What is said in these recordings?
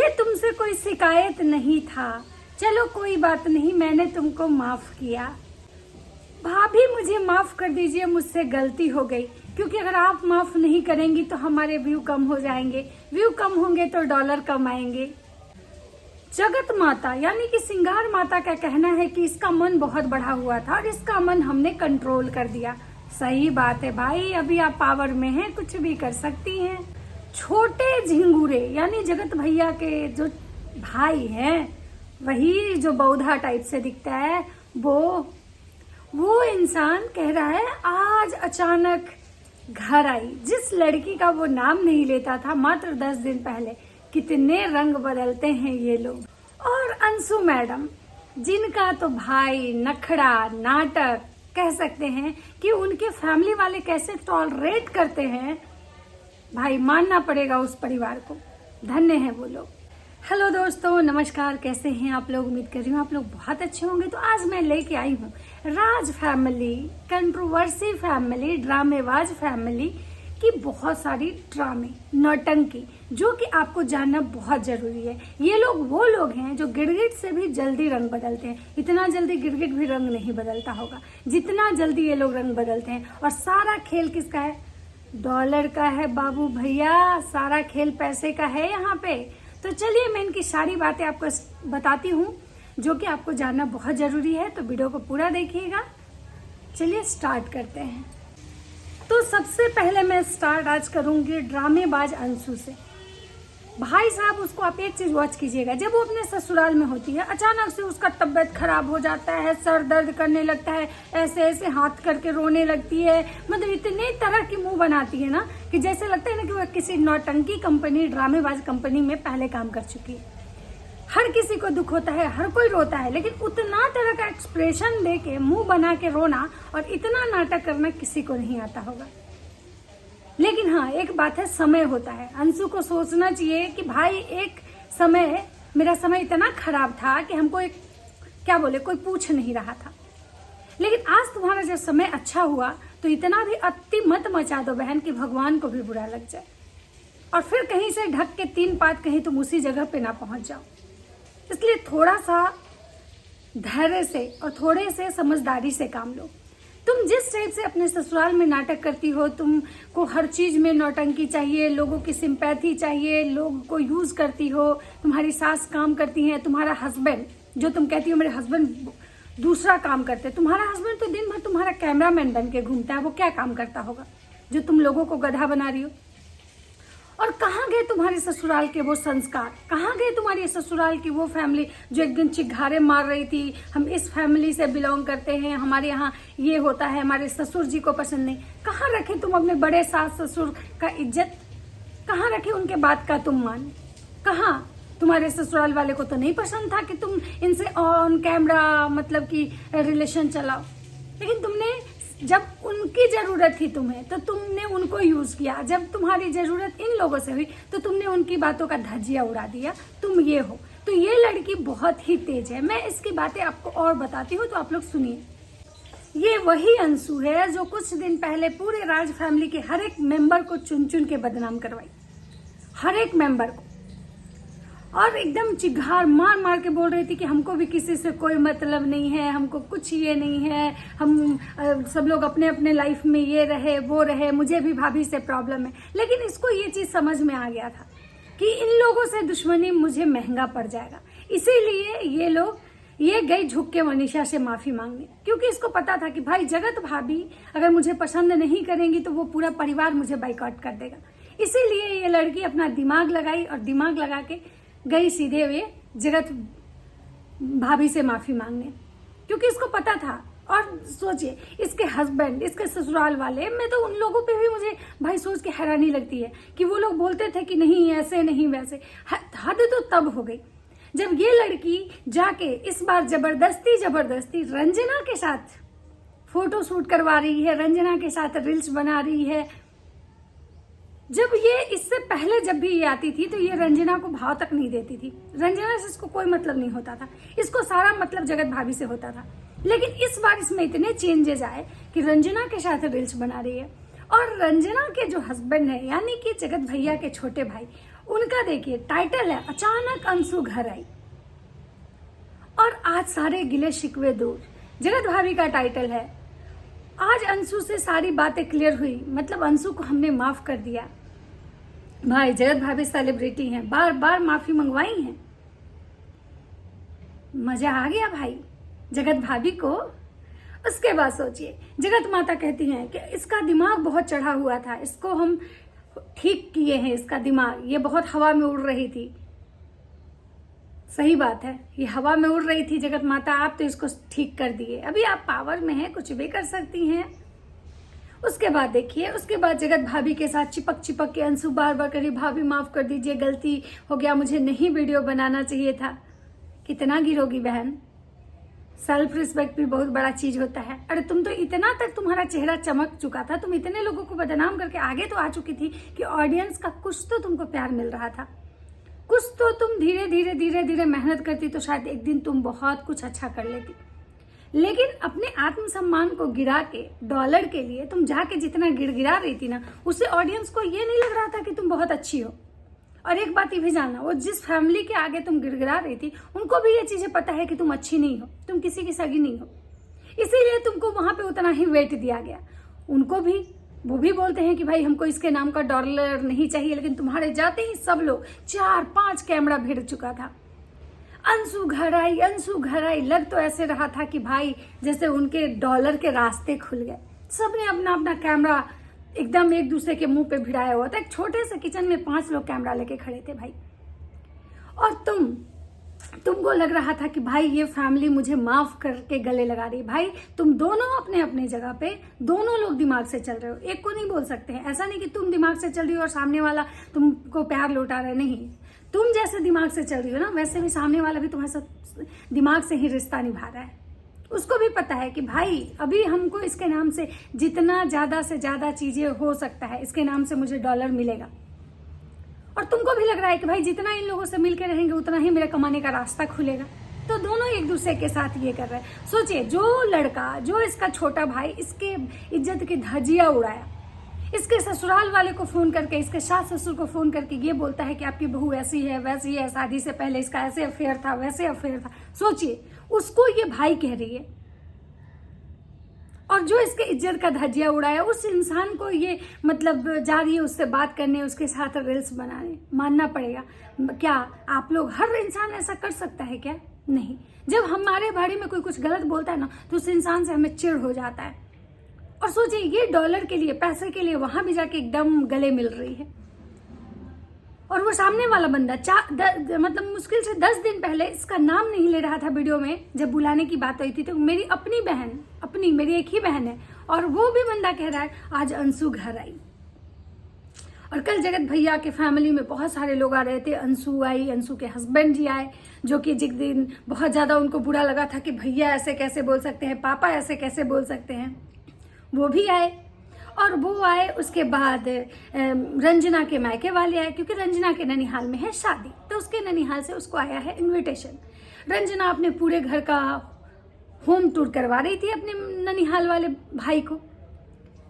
मुझे तुमसे कोई शिकायत नहीं था, चलो कोई बात नहीं, मैंने तुमको माफ किया। भाभी मुझे माफ कर दीजिए, मुझसे गलती हो गई। क्योंकि अगर आप माफ नहीं करेंगी तो हमारे व्यू कम हो जाएंगे, व्यू कम होंगे तो डॉलर कम आएंगे। जगत माता यानी कि सिंगार माता का कहना है कि इसका मन बहुत बढ़ा हुआ था और इसका मन हमने कंट्रोल कर दिया। सही बात है भाई, अभी आप पावर में हैं, कुछ भी कर सकती हैं। छोटे झिंगूरे यानी जगत भैया के जो भाई हैं, वही जो बौधा टाइप से दिखता है, वो इंसान कह रहा है आज अचानक घर आई जिस लड़की का वो नाम नहीं लेता था मात्र 10 दिन पहले। कितने रंग बदलते हैं ये लोग। और अंशु मैडम, जिनका तो भाई नखड़ा नाटक कह सकते हैं कि उनके फैमिली वाले कैसे टॉलरेट करते हैं, भाई मानना पड़ेगा उस परिवार को, धन्य है वो लोग। हेलो दोस्तों, नमस्कार, कैसे हैं आप लोग? उम्मीद कर रही हूँ आप लोग बहुत अच्छे होंगे। तो आज मैं लेके आई हूँ राज फैमिली, कंट्रोवर्सी फैमिली, ड्रामेबाज फैमिली की बहुत सारी ड्रामे, नौटंकी, जो कि आपको जानना बहुत जरूरी है। ये लोग वो लोग हैं जो गिरगिट से भी जल्दी रंग बदलते हैं। इतना जल्दी गिरगिट भी रंग नहीं बदलता होगा जितना जल्दी ये लोग रंग बदलते हैं। और सारा खेल किसका है? डॉलर का है बाबू भैया, सारा खेल पैसे का है यहाँ पे। तो चलिए मैं इनकी सारी बातें आपको बताती हूँ जो कि आपको जानना बहुत जरूरी है, तो वीडियो को पूरा देखिएगा। चलिए स्टार्ट करते हैं। तो सबसे पहले मैं स्टार्ट आज करूंगी ड्रामेबाज अंशु से। भाई साहब, उसको आप एक चीज वॉच कीजिएगा, जब वो अपने ससुराल में होती है अचानक से उसका तबीयत खराब हो जाता है, सर दर्द करने लगता है, ऐसे ऐसे हाथ करके रोने लगती है, मतलब इतने तरह की मुंह बनाती है ना कि जैसे लगता है ना कि वो किसी नौटंकी कंपनी, ड्रामेबाज कंपनी में पहले काम कर चुकी है। हर किसी को दुख होता है, हर कोई रोता है, लेकिन उतना तरह का एक्सप्रेशन दे के मुंह बना के रोना और इतना नाटक करना किसी को नहीं आता होगा। लेकिन हाँ, एक बात है, समय होता है। अंशु को सोचना चाहिए कि भाई एक समय, मेरा समय इतना खराब था कि हमको एक क्या बोले, कोई पूछ नहीं रहा था। लेकिन आज तुम्हारा जब समय अच्छा हुआ तो इतना भी अति मत मचा दो बहन कि भगवान को भी बुरा लग जाए और फिर कहीं से ढक के 3 पात कहीं तुम उसी जगह पे ना पहुंच जाओ। इसलिए थोड़ा सा धैर्य से और थोड़े से समझदारी से काम लो। तुम जिस टाइप से अपने ससुराल में नाटक करती हो, तुमको हर चीज में नौटंकी चाहिए, लोगों की सिंपैथी चाहिए, लोगों को यूज करती हो, तुम्हारी सास काम करती है, तुम्हारा हस्बैंड जो तुम कहती हो मेरे हस्बैंड दूसरा काम करते हैं, तुम्हारा हस्बैंड तो दिन भर तुम्हारा कैमरामैन बन के घूमता है, वो क्या काम करता होगा जो तुम लोगों को गधा बना रही हो? और कहाँ गए तुम्हारे ससुराल के वो संस्कार? कहाँ गए तुम्हारी ससुराल की वो फैमिली जो एक दिन चिघारे मार रही थी, हम इस फैमिली से बिलोंग करते हैं, हमारे यहाँ ये होता है, हमारे ससुर जी को पसंद नहीं? कहाँ रखे तुम अपने बड़े सास ससुर का इज्जत? कहाँ रखे उनके बात का तुम मान? कहाँ? तुम्हारे ससुराल वाले को तो नहीं पसंद था कि तुम इनसे ऑन कैमरा मतलब कि रिलेशन चलाओ, लेकिन तुमने जब उनकी जरूरत थी तुम्हें तो तुमने उनको यूज किया, जब तुम्हारी जरूरत इन लोगों से हुई तो तुमने उनकी बातों का धज्जिया उड़ा दिया। तुम ये हो। तो ये लड़की बहुत ही तेज है, मैं इसकी बातें आपको और बताती हूँ, तो आप लोग सुनिए। ये वही अंशु है जो कुछ दिन पहले पूरे राज फैमिली के हर एक मेंबर को चुन चुन के बदनाम करवाई, हर एक मेंबर को, और एकदम चिघार मार मार के बोल रही थी कि हमको भी किसी से कोई मतलब नहीं है, हमको कुछ ये नहीं है, हम सब लोग अपने अपने लाइफ में ये रहे वो रहे, मुझे भी भाभी से प्रॉब्लम है। लेकिन इसको ये चीज समझ में आ गया था कि इन लोगों से दुश्मनी मुझे महंगा पड़ जाएगा, इसीलिए ये गई झुक के मनीषा से माफी मांगने, क्योंकि इसको पता था कि भाई जगत भाभी अगर मुझे पसंद नहीं करेंगी तो वो पूरा परिवार मुझे बाइकआउट कर देगा। इसीलिए ये लड़की अपना दिमाग लगाई और दिमाग लगा के गई सीधे वे जगत भाभी से माफी मांगने, क्योंकि इसको पता था। और सोचिए, इसके हस्बैंड, इसके ससुराल वाले, मैं तो उन लोगों पे भी मुझे भाई सोच के हैरानी लगती है कि वो लोग बोलते थे कि नहीं ऐसे नहीं वैसे। हद तो तब हो गई जब ये लड़की जाके इस बार जबरदस्ती रंजना के साथ फोटो शूट करवा रही है, रंजना के साथ रील्स बना रही है। जब ये इससे पहले जब भी ये आती थी तो ये रंजना को भाव तक नहीं देती थी, रंजना से इसको कोई मतलब नहीं होता था, इसको सारा मतलब जगत भाभी से होता था। लेकिन इस बार इसमें इतने चेंजेस आए कि रंजना के साथ रील्स बना रही है, और रंजना के जो हस्बैंड है यानी कि जगत भैया के छोटे भाई, उनका देखिए टाइटल है अचानक अंशु घर आई और आज सारे गिले शिकवे दूर। जगत भाभी का टाइटल है आज अंशु से सारी बातें क्लियर हुई, मतलब अंशु को हमने माफ कर दिया। भाई जगत भाभी सेलिब्रिटी हैं, बार बार माफी मंगवाई है। मजा आ गया भाई जगत भाभी को। उसके बाद सोचिए जगत माता कहती हैं कि इसका दिमाग बहुत चढ़ा हुआ था, इसको हम ठीक किए हैं, इसका दिमाग ये बहुत हवा में उड़ रही थी। सही बात है, ये हवा में उड़ रही थी जगत माता, आप तो इसको ठीक कर दिए। अभी आप पावर में हैं, कुछ भी कर सकती हैं। उसके बाद देखिए, उसके बाद जगत भाभी के साथ चिपक चिपक के अंशु बार बार करी भाभी माफ कर दीजिए, गलती हो गया, मुझे नहीं वीडियो बनाना चाहिए था। कितना गिरोगी बहन, सेल्फ रिस्पेक्ट भी बहुत बड़ा चीज होता है। अरे तुम तो इतना तक तुम्हारा चेहरा चमक चुका था, तुम इतने लोगों को बदनाम करके आगे तो आ चुकी थी कि ऑडियंस का कुछ तो तुमको प्यार मिल रहा था, कुछ तो तुम धीरे धीरे धीरे धीरे मेहनत करती तो शायद एक दिन तुम बहुत कुछ अच्छा कर लेती। लेकिन अपने आत्मसम्मान को गिरा के डॉलर के लिए तुम जाके जितना गिड़गिड़ा रही थी ना, उससे ऑडियंस को ये नहीं लग रहा था कि तुम बहुत अच्छी हो। और एक बात ये भी जानना, वो जिस फैमिली के आगे तुम गिड़गिड़ा रही थी उनको भी ये चीजें पता है कि तुम अच्छी नहीं हो, तुम किसी की सगी नहीं हो, इसीलिए तुमको वहां पे उतना ही वेट दिया गया। उनको भी, वो भी बोलते हैं कि भाई हमको इसके नाम का डॉलर नहीं चाहिए, लेकिन तुम्हारे जाते ही सब लोग 4-5 कैमरा भिड़ चुका था। अंशु घर आई, अंशु घर आई, लग तो ऐसे रहा था कि भाई जैसे उनके डॉलर के रास्ते खुल गए। सबने अपना अपना कैमरा एकदम एक दूसरे के मुंह पे भिड़ाया हुआ था। एक छोटे से किचन में 5 लोग कैमरा लेके खड़े थे भाई। और तुमको लग रहा था कि भाई ये फैमिली मुझे माफ करके गले लगा रही। भाई तुम दोनों अपने अपने जगह पे, दोनों लोग दिमाग से चल रहे हो, एक को नहीं बोल सकते हैं। ऐसा नहीं कि तुम दिमाग से चल रही हो और सामने वाला तुमको प्यार लौटा रहा है, नहीं। तुम जैसे दिमाग से चल रही हो ना, वैसे भी सामने वाला भी तुम्हारे साथ दिमाग से ही रिश्ता निभा रहा है। उसको भी पता है कि भाई अभी हमको इसके नाम से जितना ज्यादा से ज्यादा चीजें हो सकता है, इसके नाम से मुझे डॉलर मिलेगा। और तुमको भी लग रहा है कि भाई जितना इन लोगों से मिलकर रहेंगे उतना ही मेरा कमाने का रास्ता खुलेगा। तो दोनों एक दूसरे के साथ ये कर रहे हैं। सोचिए, जो लड़का, जो इसका छोटा भाई इसके इज्जत की धज्जियां उड़ाया, इसके ससुराल वाले को फोन करके, इसके सास ससुर को फोन करके ये बोलता है कि आपकी बहू ऐसी है वैसी है, शादी से पहले इसका ऐसे अफेयर था वैसे अफेयर था। सोचिए, उसको ये भाई कह रही है। और जो इसके इज्जत का धज्जिया उड़ाया, उस इंसान को ये मतलब जा रही है उससे बात करने, उसके साथ रील्स बनाने। मानना पड़ेगा, क्या आप लोग, हर इंसान ऐसा कर सकता है क्या? नहीं। जब हमारे बारे में कोई कुछ गलत बोलता है ना, तो उस इंसान से हमें चिढ़ हो जाता है। और सोचिए, ये डॉलर के लिए, पैसे के लिए वहां भी जाके एकदम गले मिल रही है। और वो सामने वाला बंदा मतलब मुश्किल से 10 दिन पहले इसका नाम नहीं ले रहा था वीडियो में। जब बुलाने की बात हुई थी तो मेरी अपनी बहन, मेरी एक ही बहन है, और वो भी बंदा कह रहा है आज अंशु घर आई। और कल जगत भैया के फैमिली में बहुत सारे लोग आ रहे थे। अंशु आई, अंशु के हस्बैंड जी आए, जो कि जिस दिन बहुत ज्यादा उनको बुरा लगा था कि भैया ऐसे कैसे बोल सकते हैं, पापा ऐसे कैसे बोल सकते हैं, वो भी आए। और वो आए, उसके बाद रंजना के मायके वाले आए, क्योंकि रंजना के ननिहाल में है शादी, तो उसके ननिहाल से उसको आया है इनविटेशन। रंजना अपने पूरे घर का होम टूर करवा रही थी अपने ननिहाल वाले भाई को,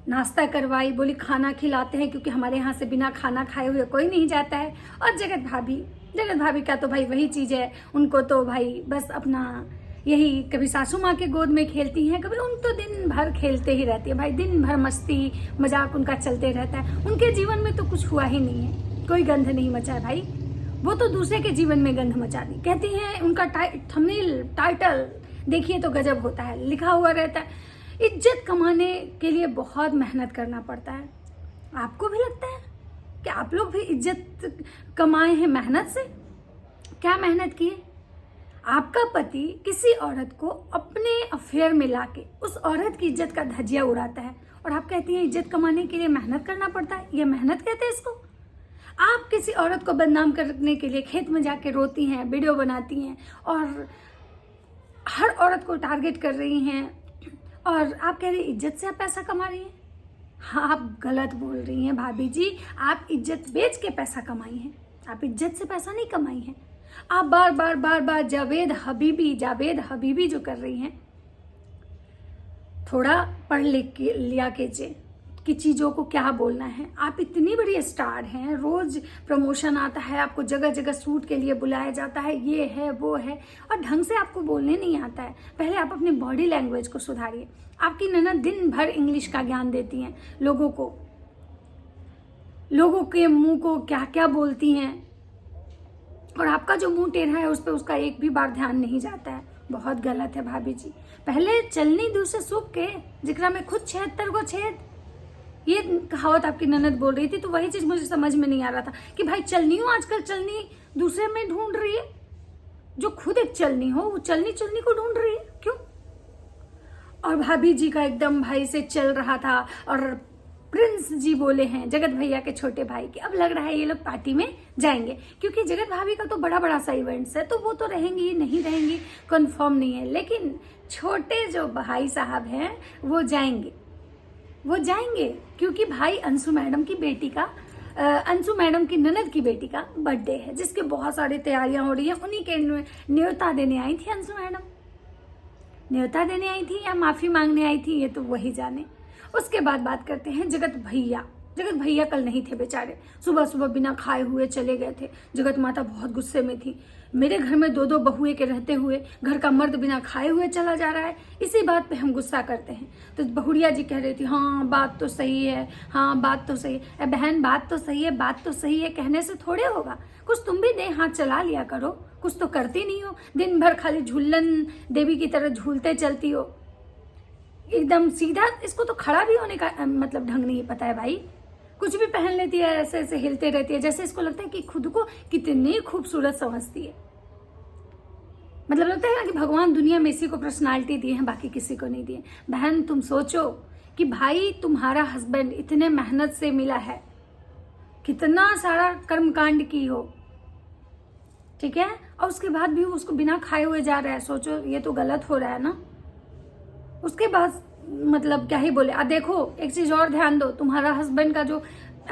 नाश्ता करवाई, बोली खाना खिलाते हैं क्योंकि हमारे यहाँ से बिना खाना खाए हुए कोई नहीं जाता है। और जगत भाभी का तो भाई वही चीज़ है, उनको तो भाई बस अपना यही, कभी सासू माँ के गोद में खेलती हैं, कभी उन तो दिन भर खेलते ही रहती है भाई, दिन भर मस्ती मजाक उनका चलते रहता है। उनके जीवन में तो कुछ हुआ ही नहीं है, कोई गंध नहीं मचा है भाई, वो तो दूसरे के जीवन में गंध मचा दी। कहती हैं उनका थंबनेल टाइटल देखिए तो गजब होता है, लिखा हुआ रहता है इज्जत कमाने के लिए बहुत मेहनत करना पड़ता है। आपको भी लगता है कि आप लोग भी इज्जत कमाए हैं मेहनत से? क्या मेहनत की है? आपका पति किसी औरत को अपने अफेयर में लाके उस औरत की इज्जत का धज्जिया उड़ाता है, और आप कहती हैं इज्जत कमाने के लिए मेहनत करना पड़ता है। ये मेहनत कहते हैं इसको? आप किसी औरत को बदनाम करने के लिए खेत में जाके रोती हैं, वीडियो बनाती हैं, और हर औरत को टारगेट कर रही हैं, और आप कह रही इज्जत से आप पैसा कमा रही हैं। हाँ, आप गलत बोल रही हैं भाभी जी, आप इज्जत बेच के पैसा कमाई हैं, आप इज्जत से पैसा नहीं कमाई हैं। आप बार बार जावेद हबीबी जो कर रही हैं, थोड़ा पढ़ लिख लिया कि चीज़ों को क्या बोलना है। आप इतनी बड़ी स्टार हैं, रोज प्रमोशन आता है, आपको जगह जगह शूट के लिए बुलाया जाता है, ये है वो है, और ढंग से आपको बोलने नहीं आता है। पहले आप अपनी बॉडी लैंग्वेज को सुधारिए। आपकी ननद दिन भर इंग्लिश का ज्ञान देती हैं लोगों को, लोगों के मुंह को क्या क्या बोलती हैं, और आपका जो मुंह टेढ़ा है उस पर उसका एक भी बार ध्यान नहीं जाता है। बहुत गलत है भाभी जी। पहले चलनी दूर से सूख के जिकरा में खुद 76 को छेद, ये कहावत आपकी ननद बोल रही थी। तो वही चीज मुझे समझ में नहीं आ रहा था कि भाई चलनी हो आजकल चलनी दूसरे में ढूंढ रही है, जो खुद एक चलनी हो वो चलनी को ढूंढ रही है, क्यों? और भाभी जी का एकदम भाई से चल रहा था, और प्रिंस जी बोले हैं जगत भैया के छोटे भाई के, अब लग रहा है ये लोग पार्टी में जाएंगे, क्योंकि जगत भाभी का तो बड़ा सा इवेंट्स है, तो वो तो रहेंगी नहीं रहेंगी कंफर्म नहीं है, लेकिन छोटे जो भाई साहब हैं वो जाएंगे क्योंकि भाई अंशु मैडम की बेटी का अंशु मैडम की ननद की बेटी का बर्थडे है, जिसके बहुत सारी तैयारियां हो रही है। उन्हीं के न्योता देने आई थी अंशु मैडम, न्योता देने आई थी या माफी मांगने आई थी, ये तो वही जाने। उसके बाद बात करते हैं जगत भैया कल नहीं थे बेचारे, सुबह बिना खाए हुए चले गए थे। जगत माता बहुत गुस्से में थी, मेरे घर में 2 बहुएं के रहते हुए घर का मर्द बिना खाए हुए चला जा रहा है, इसी बात पे हम गुस्सा करते हैं। तो बहुड़िया जी कह रही थी हाँ बात तो सही है, हाँ बात तो सही है। बहन बात तो सही है कहने से थोड़े होगा, कुछ तुम भी दे हाथ चला लिया करो, कुछ तो करती नहीं हो, दिन भर खाली झूलन देवी की तरह झूलते चलती हो, एकदम सीधा। इसको तो खड़ा भी होने का मतलब ढंग नहीं पता है भाई, कुछ भी पहन लेती है, ऐसे ऐसे हिलते रहती है, जैसे इसको लगता है कि खुद को कितनी खूबसूरत समझती है। मतलब लगता है ना कि भगवान दुनिया में इसी को पर्सनालिटी दिए हैं, बाकी किसी को नहीं दिए। बहन तुम सोचो कि भाई तुम्हारा हस्बैंड इतने मेहनत से मिला है, कितना सारा कर्मकांड की हो, ठीक है, और उसके बाद भी उसको बिना खाए हुए जा रहा है। सोचो ये तो गलत हो रहा है ना। उसके बाद मतलब क्या ही बोले। देखो एक चीज और ध्यान दो, तुम्हारा हस्बैंड का जो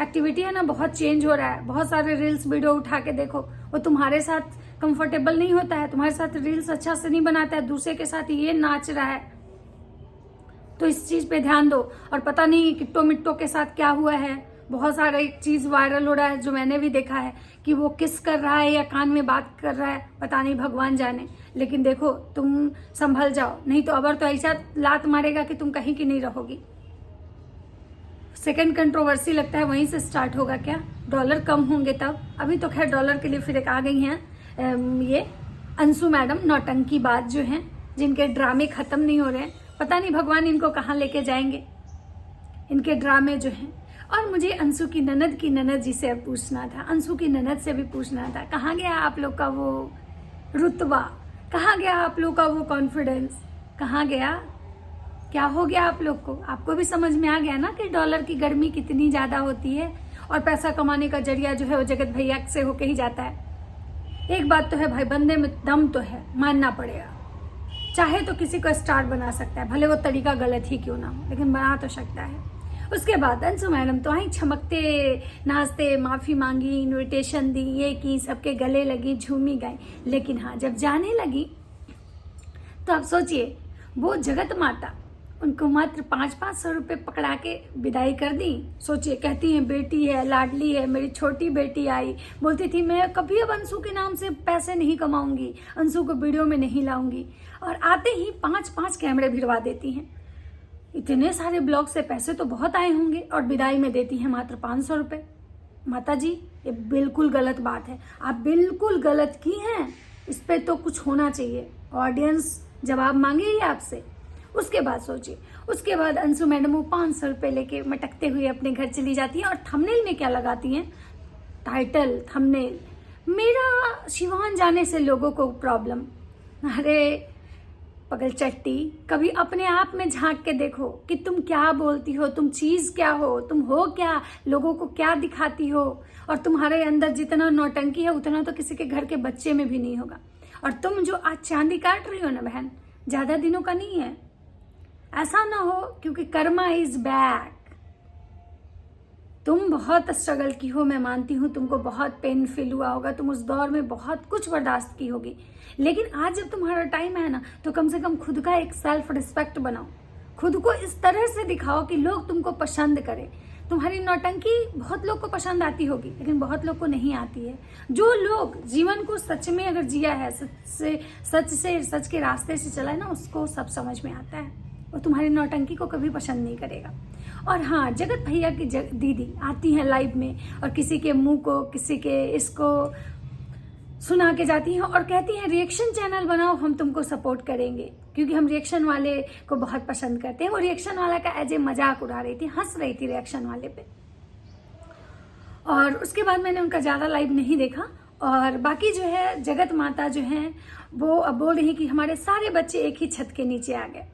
एक्टिविटी है ना बहुत चेंज हो रहा है। बहुत सारे रील्स वीडियो उठा के देखो, वो तुम्हारे साथ कंफर्टेबल नहीं होता है, तुम्हारे साथ रील्स अच्छा से नहीं बनाता है, दूसरे के साथ ये नाच रहा है। तो इस चीज पे ध्यान दो। और पता नहीं किट्टो मिट्टो के साथ क्या हुआ है, बहुत सारा एक चीज वायरल हो रहा है जो मैंने भी देखा है कि वो किस कर रहा है या कान में बात कर रहा है, पता नहीं भगवान जाने। लेकिन देखो तुम संभल जाओ, नहीं तो अबर तो ऐसा लात मारेगा कि तुम कहीं की नहीं रहोगी। सेकंड कंट्रोवर्सी लगता है वहीं से स्टार्ट होगा क्या, डॉलर कम होंगे तब। अभी तो खैर डॉलर के लिए फिर एक आ गई हैं ये अंशु मैडम, नौटंकी बात जो है, जिनके ड्रामे खत्म नहीं हो रहे हैं। पता नहीं भगवान इनको कहाँ लेके जाएंगे, इनके ड्रामे जो हैं। और मुझे अंशु की ननद जी से पूछना था, अंशु की ननद से भी पूछना था, कहाँ गया आप लोग का वो रुतबा, कहाँ गया आप लोग का वो कॉन्फिडेंस, कहाँ गया, क्या हो गया आप लोग को? आपको भी समझ में आ गया ना कि डॉलर की गर्मी कितनी ज्यादा होती है, और पैसा कमाने का जरिया जो है वो जगत भैया से होके ही जाता है। एक बात तो है भाई, बंदे में दम तो है, मानना पड़ेगा। चाहे तो किसी को स्टार बना सकता है, भले वो तरीका गलत ही क्यों ना हो, लेकिन बना तो सकता है। उसके बाद अंशु मैडम तो आई छमकते नाचते, माफी मांगी, इनविटेशन दी, ये की, सबके गले लगी, झूमी गई। लेकिन हाँ जब जाने लगी तो आप सोचिए, वो जगत माता उनको मात्र 500-500 रुपये पकड़ा के विदाई कर दी। सोचिए, कहती हैं बेटी है, लाडली है, मेरी छोटी बेटी आई, बोलती थी मैं कभी अब अंशु के नाम से पैसे नहीं कमाऊंगी, अंशु को वीडियो में नहीं लाऊंगी, और आते ही 5-5 कैमरे भिड़वा देती हैं। इतने सारे ब्लॉग से पैसे तो बहुत आए होंगे, और विदाई में देती हैं मात्र 500 रुपये। माता जी ये बिल्कुल गलत बात है, आप बिल्कुल गलत की हैं, इस पर तो कुछ होना चाहिए, ऑडियंस जवाब मांगेगी आपसे। उसके बाद सोचिए, उसके बाद अंशु मैडम वो 500 रुपये लेके मटकते हुए अपने घर चली जाती हैं, और थंबनेल में क्या लगाती हैं, टाइटल थंबनेल, मेरा शिवान जाने से लोगों को प्रॉब्लम। अरे पगल चट्टी, कभी अपने आप में झांक के देखो कि तुम क्या बोलती हो, तुम चीज क्या हो, तुम हो क्या, लोगों को क्या दिखाती हो। और तुम्हारे अंदर जितना नौटंकी है उतना तो किसी के घर के बच्चे में भी नहीं होगा। और तुम जो आज चांदी काट रही हो ना बहन, ज्यादा दिनों का नहीं है, ऐसा ना हो, क्योंकि कर्मा इज बैक। तुम बहुत स्ट्रगल की हो, मैं मानती हूँ, तुमको बहुत पेन फील हुआ होगा, तुम उस दौर में बहुत कुछ बर्दाश्त की होगी। लेकिन आज जब तुम्हारा टाइम है ना, तो कम से कम खुद का एक सेल्फ रिस्पेक्ट बनाओ, खुद को इस तरह से दिखाओ कि लोग तुमको पसंद करें। तुम्हारी नौटंकी बहुत लोग को पसंद आती होगी, लेकिन बहुत लोग को नहीं आती है। जो लोग जीवन को सच में अगर जिया है, सच के रास्ते से चला है ना, उसको सब समझ में आता है। वो तुम्हारी नौटंकी को कभी पसंद नहीं करेगा। और हाँ, जगत भैया की दीदी आती हैं लाइव में और किसी के मुंह को, किसी के इसको सुना के जाती हैं और कहती हैं रिएक्शन चैनल बनाओ, हम तुमको सपोर्ट करेंगे, क्योंकि हम रिएक्शन वाले को बहुत पसंद करते हैं। वो रिएक्शन वाला का एज ए मजाक उड़ा रही थी, हंस रही थी रिएक्शन वाले पे। और उसके बाद मैंने उनका ज़्यादा लाइव नहीं देखा। और बाकी जो है जगत माता जो हैं वो अब बोल रही हैं कि हमारे सारे बच्चे एक ही छत के नीचे आ गए।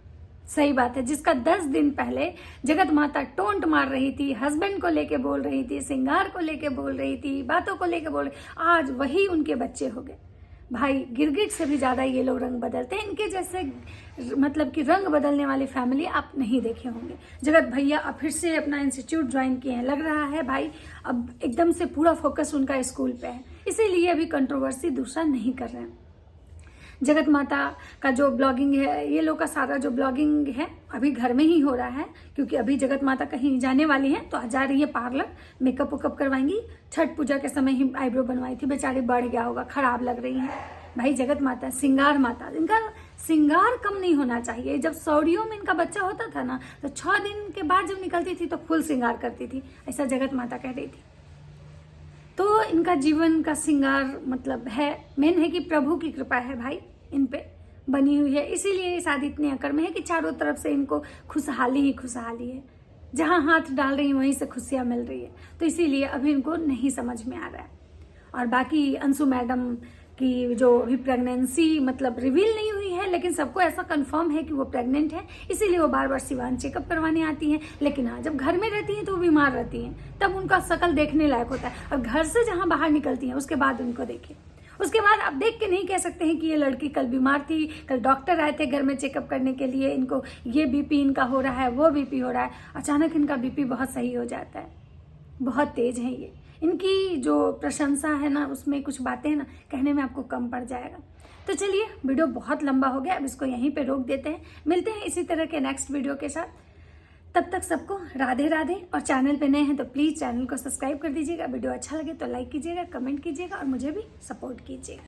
सही बात है, जिसका 10 दिन पहले जगत माता टोंट मार रही थी, हस्बैंड को लेके बोल रही थी, श्रृंगार को लेके बोल रही थी, बातों को लेके बोल रही, आज वही उनके बच्चे हो गए। भाई गिरगिट से भी ज्यादा ये लोग रंग बदलते हैं। इनके जैसे मतलब कि रंग बदलने वाली फैमिली आप नहीं देखे होंगे। जगत भैया अब फिर से अपना इंस्टीट्यूट ज्वाइन किए हैं, लग रहा है भाई अब एकदम से पूरा फोकस उनका स्कूल पे है, इसीलिए अभी कंट्रोवर्सी दूसरा नहीं कर रहे हैं। जगत माता का जो ब्लॉगिंग है, ये लोग का सारा जो ब्लॉगिंग है अभी घर में ही हो रहा है, क्योंकि अभी जगत माता कहीं जाने वाली है तो जा रही है पार्लर, मेकअप वेकअप करवाएंगी। छठ पूजा के समय ही आईब्रो बनवाई थी, बेचारी बढ़ गया होगा, खराब लग रही है। भाई जगत माता श्रृंगार माता, इनका श्रृंगार कम नहीं होना चाहिए। जब सौड़ियों में इनका बच्चा होता था ना, तो 6 दिन के बाद जब निकलती थी तो फुल श्रृंगार करती थी, ऐसा जगत माता कह रही थी। तो इनका जीवन का श्रृंगार मतलब है, मेन है कि प्रभु की कृपा है भाई इन पे बनी हुई है, इसीलिए ये शादी इतने अकड़ में है कि चारों तरफ से इनको खुशहाली ही खुशहाली है। जहां हाथ डाल रही है वहीं से खुशियां मिल रही है, तो इसीलिए अभी इनको नहीं समझ में आ रहा है। और बाकी अंशु मैडम की जो अभी प्रेगनेंसी मतलब रिवील नहीं हुई है, लेकिन सबको ऐसा कंफर्म है कि वो प्रेग्नेंट है, इसीलिए वो बार बार सिवान चेकअप करवाने आती हैं। लेकिन हाँ, जब घर में रहती हैं तो वो बीमार रहती हैं, तब उनका शकल देखने लायक होता है। और घर से जहां बाहर निकलती हैं उसके बाद उनको देखें, उसके बाद आप देख के नहीं कह सकते हैं कि ये लड़की कल बीमार थी, कल डॉक्टर आए थे घर में चेकअप करने के लिए, इनको ये बीपी इनका हो रहा है, वो बीपी हो रहा है, अचानक इनका बीपी बहुत सही हो जाता है। बहुत तेज है ये, इनकी जो प्रशंसा है ना, उसमें कुछ बातें हैं ना, कहने में आपको कम पड़ जाएगा। तो चलिए, वीडियो बहुत लंबा हो गया, अब इसको यहीं पे रोक देते हैं। मिलते हैं इसी तरह के नेक्स्ट वीडियो के साथ। तब तक सबको राधे राधे। और चैनल पे नए हैं तो प्लीज़ चैनल को सब्सक्राइब कर दीजिएगा। वीडियो अच्छा लगे तो लाइक कीजिएगा, कमेंट कीजिएगा और मुझे भी सपोर्ट कीजिएगा।